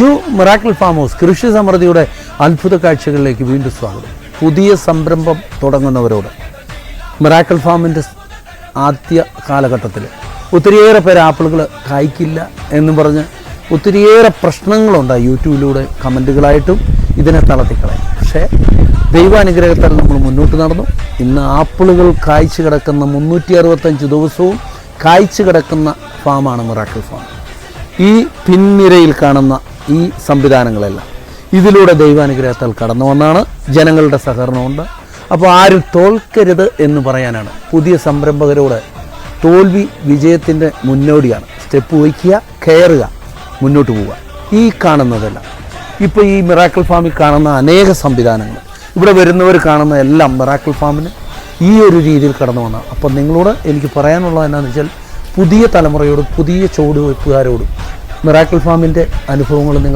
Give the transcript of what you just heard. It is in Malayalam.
ടു മിറാക്കിൾ ഫാം ഹൗസ് കൃഷി സമൃദ്ധിയുടെ അത്ഭുത കാഴ്ചകളിലേക്ക് വീണ്ടും സ്വാഗതം. പുതിയ സംരംഭം തുടങ്ങുന്നവരോട് മിറാക്കിൾ ഫാമിൻ്റെ ആദ്യ കാലഘട്ടത്തിൽ ഒത്തിരിയേറെ പേര് ആപ്പിളുകൾ കായ്ക്കില്ല എന്നും പറഞ്ഞ് ഒത്തിരിയേറെ പ്രശ്നങ്ങളുണ്ടായി. യൂട്യൂബിലൂടെ കമൻറ്റുകളായിട്ടും ഇതിനെ തളർത്തിക്കളയും. പക്ഷേ ദൈവാനുഗ്രഹത്താൽ നമ്മൾ മുന്നോട്ട് നടന്നു. ഇന്ന് ആപ്പിളുകൾ കായ്ച്ചു കിടക്കുന്ന 365 ദിവസവും കായ്ച്ചു കിടക്കുന്ന ഫാമാണ് മിറാക്കിൾ ഫാം. ഈ പിൻനിരയിൽ കാണുന്ന ഈ സംവിധാനങ്ങളെല്ലാം ഇതിലൂടെ ദൈവാനുഗ്രഹത്താൽ കടന്നു വന്നാണ്. ജനങ്ങളുടെ സഹകരണമുണ്ട്. അപ്പോൾ ആരും തോൽക്കരുത് എന്ന് പറയാനാണ്. പുതിയ സംരംഭകരോട് തോൽവി വിജയത്തിൻ്റെ മുന്നോടിയാണ്. സ്റ്റെപ്പ് വയ്ക്കുക, കയറുക, മുന്നോട്ട് പോവുക. ഈ കാണുന്നതെല്ലാം ഇപ്പോൾ ഈ മിറാക്കിൾ ഫാമിൽ കാണുന്ന അനേക സംവിധാനങ്ങൾ ഇവിടെ വരുന്നവർ കാണുന്ന എല്ലാം മിറാക്കിൾ ഫാമിന് ഈ ഒരു രീതിയിൽ കടന്നു വന്നതാണ്. അപ്പോൾ നിങ്ങളോട് എനിക്ക് പറയാനുള്ളത് എന്താണെന്ന് വെച്ചാൽ പുതിയ തലമുറയോടും പുതിയ ചുവടുവയ്പ്പുകാരോടും മിറാക്കിൾ ഫാമിൻ്റെ അനുഭവങ്ങൾ നിങ്ങൾ